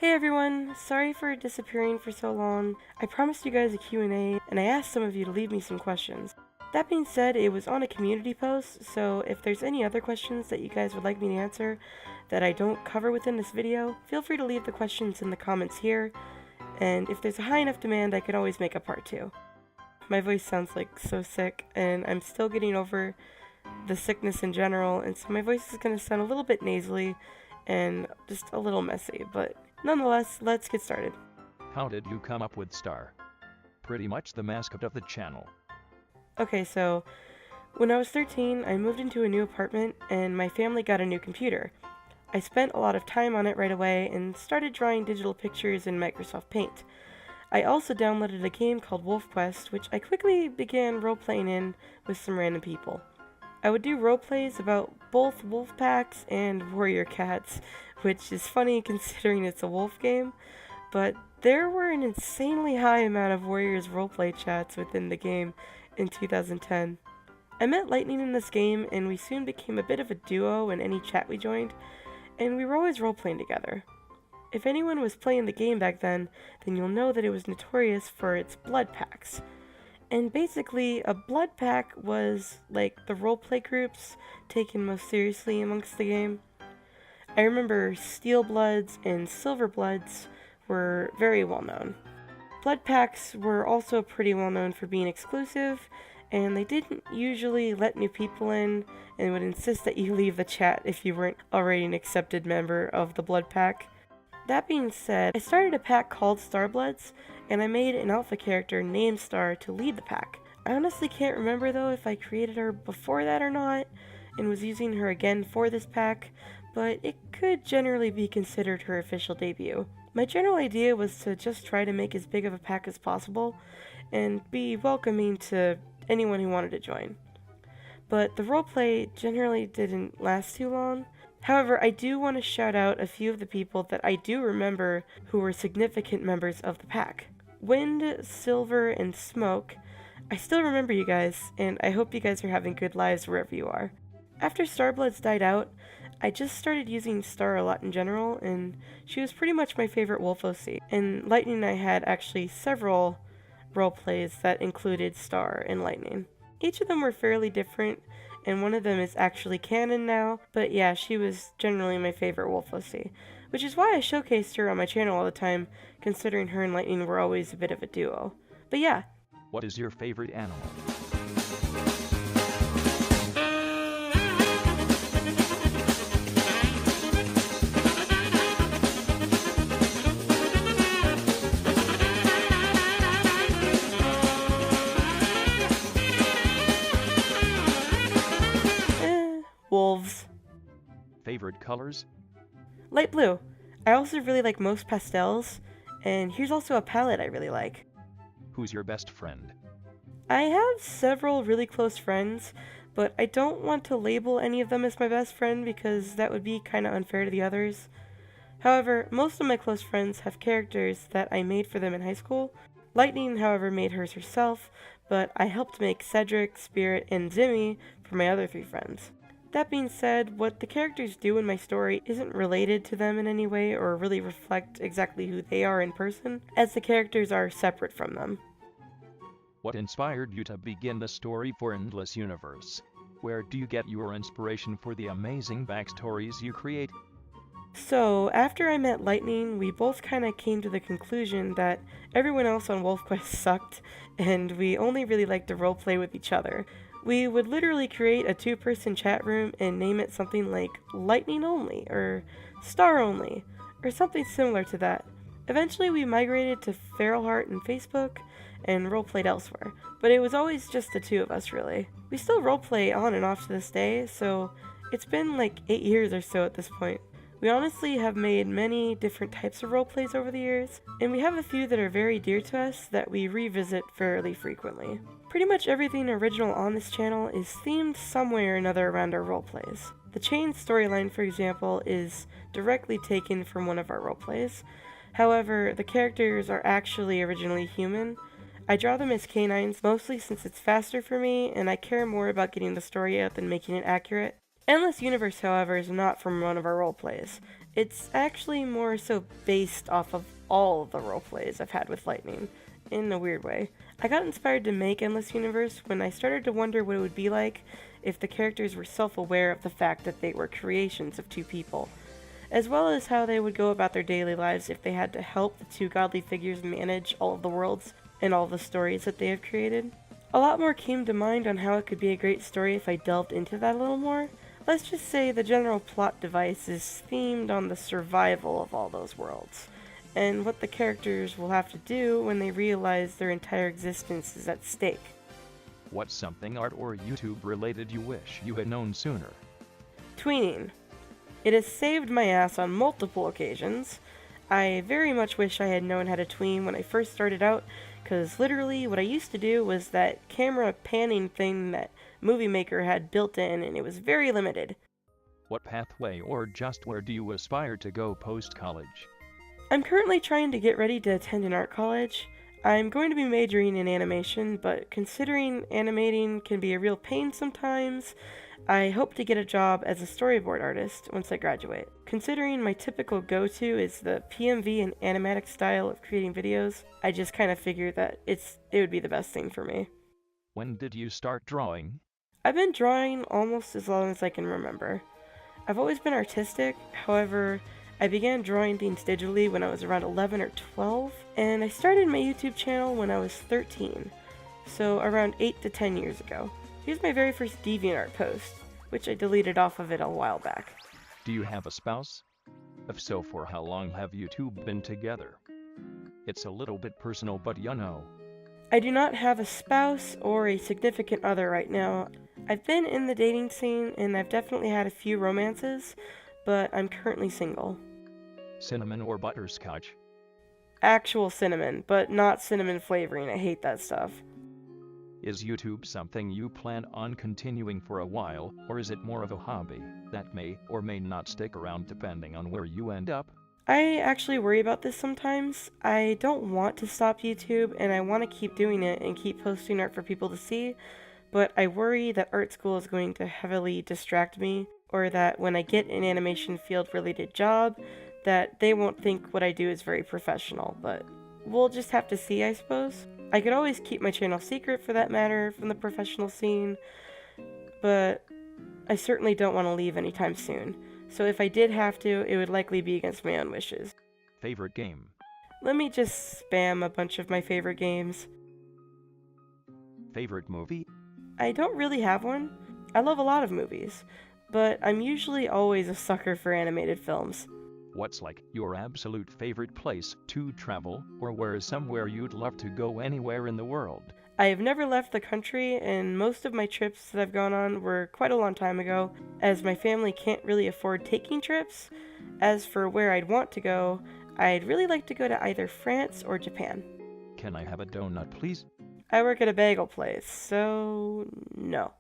Hey everyone, sorry for disappearing for so long. I promised you guys a Q&A, and I asked some of you to leave me some questions. That being said, it was on a community post, so if there's any other questions that you guys would like me to answer that I don't cover within this video, feel free to leave the questions in the comments here, and if there's a high enough demand, I can always make a part 2. My voice sounds like so sick, and I'm still getting over the sickness in general, and so my voice is going to sound a little bit nasally and just a little messy, but nonetheless, let's get started. How did you come up with Star? Pretty much the mascot of the channel. Okay, so when I was 13, I moved into a new apartment and my family got a new computer. I spent a lot of time on it right away and started drawing digital pictures in Microsoft Paint. I also downloaded a game called WolfQuest, which I quickly began role-playing in with some random people. I would do roleplays about both wolf packs and warrior cats, which is funny considering it's a wolf game, but there were an insanely high amount of warriors roleplay chats within the game in 2010. I met Lightning in this game, and we soon became a bit of a duo in any chat we joined, and we were always roleplaying together. If anyone was playing the game back then you'll know that it was notorious for its blood packs. And basically, a blood pack was like the roleplay groups taken most seriously amongst the game. I remember Steel Bloods and Silver Bloods were very well known. Blood packs were also pretty well known for being exclusive, and they didn't usually let new people in and would insist that you leave the chat if you weren't already an accepted member of the blood pack. That being said, I started a pack called Starbloods, and I made an alpha character named Star to lead the pack. I honestly can't remember though if I created her before that or not, and was using her again for this pack, but it could generally be considered her official debut. My general idea was to just try to make as big of a pack as possible, and be welcoming to anyone who wanted to join. But the roleplay generally didn't last too long. However, I do want to shout out a few of the people that I do remember who were significant members of the pack. Wind, Silver, and Smoke. I still remember you guys, and I hope you guys are having good lives wherever you are. After Starbloods died out, I just started using Star a lot in general, and she was pretty much my favorite wolf OC. And Lightning and I had actually several roleplays that included Star and Lightning. Each of them were fairly different, and one of them is actually canon now, but yeah, she was generally my favorite wolf OC, which is why I showcased her on my channel all the time, considering her and Lightning were always a bit of a duo. But yeah. What is your favorite animal? Wolves. Favorite colors? Light blue. I also really like most pastels, and here's also a palette I really like. Who's your best friend? I have several really close friends, but I don't want to label any of them as my best friend because that would be kinda unfair to the others. However, most of my close friends have characters that I made for them in high school. Lightning, however, made hers herself, but I helped make Cedric, Spirit, and Zimmy for my other 3 friends. That being said, what the characters do in my story isn't related to them in any way or really reflect exactly who they are in person, as the characters are separate from them. What inspired you to begin the story for Endless Universe? Where do you get your inspiration for the amazing backstories you create? So, after I met Lightning, we both kinda came to the conclusion that everyone else on WolfQuest sucked, and we only really liked to roleplay with each other. We would literally create a 2-person chat room and name it something like Lightning Only, or Star Only, or something similar to that. Eventually we migrated to Feralheart and Facebook, and roleplayed elsewhere, but it was always just the 2 of us really. We still roleplay on and off to this day, so it's been like 8 years or so at this point. We honestly have made many different types of roleplays over the years, and we have a few that are very dear to us that we revisit fairly frequently. Pretty much everything original on this channel is themed some way or another around our roleplays. The chain storyline, for example, is directly taken from one of our roleplays. However, the characters are actually originally human. I draw them as canines, mostly since it's faster for me, and I care more about getting the story out than making it accurate. Endless Universe, however, is not from one of our roleplays. It's actually more so based off of all of the roleplays I've had with Lightning, in a weird way. I got inspired to make Endless Universe when I started to wonder what it would be like if the characters were self-aware of the fact that they were creations of two people, as well as how they would go about their daily lives if they had to help the two godly figures manage all of the worlds and all of the stories that they have created. A lot more came to mind on how it could be a great story if I delved into that a little more. Let's just say the general plot device is themed on the survival of all those worlds, and what the characters will have to do when they realize their entire existence is at stake. What's something art or YouTube related you wish you had known sooner? Tweening. It has saved my ass on multiple occasions. I very much wish I had known how to tween when I first started out, because literally what I used to do was that camera panning thing that Movie Maker had built in, and it was very limited. What pathway or just where do you aspire to go post-college? I'm currently trying to get ready to attend an art college. I'm going to be majoring in animation, but considering animating can be a real pain sometimes, I hope to get a job as a storyboard artist once I graduate. Considering my typical go-to is the PMV and animatic style of creating videos, I just kind of figured that it would be the best thing for me. When did you start drawing? I've been drawing almost as long as I can remember. I've always been artistic, however, I began drawing things digitally when I was around 11 or 12, and I started my YouTube channel when I was 13, so around 8 to 10 years ago. Here's my very first DeviantArt post, which I deleted off of it a while back. Do you have a spouse? If so, for how long have you two been together? It's a little bit personal, but you know. I do not have a spouse or a significant other right now. I've been in the dating scene and I've definitely had a few romances, but I'm currently single. Cinnamon or butterscotch? Actual cinnamon, but not cinnamon flavoring. I hate that stuff. Is YouTube something you plan on continuing for a while, or is it more of a hobby that may or may not stick around depending on where you end up? I actually worry about this sometimes. I don't want to stop YouTube, and I want to keep doing it and keep posting art for people to see, but I worry that art school is going to heavily distract me, or that when I get an animation field related job, that they won't think what I do is very professional, but we'll just have to see, I suppose. I could always keep my channel secret for that matter from the professional scene, but I certainly don't want to leave anytime soon. So if I did have to, it would likely be against my own wishes. Favorite game? Let me just spam a bunch of my favorite games. Favorite movie? I don't really have one. I love a lot of movies, but I'm usually always a sucker for animated films. What's like your absolute favorite place to travel, or where is somewhere you'd love to go anywhere in the world? I have never left the country, and most of my trips that I've gone on were quite a long time ago, as my family can't really afford taking trips. As for where I'd want to go, I'd really like to go to either France or Japan. Can I have a donut, please? I work at a bagel place, so no.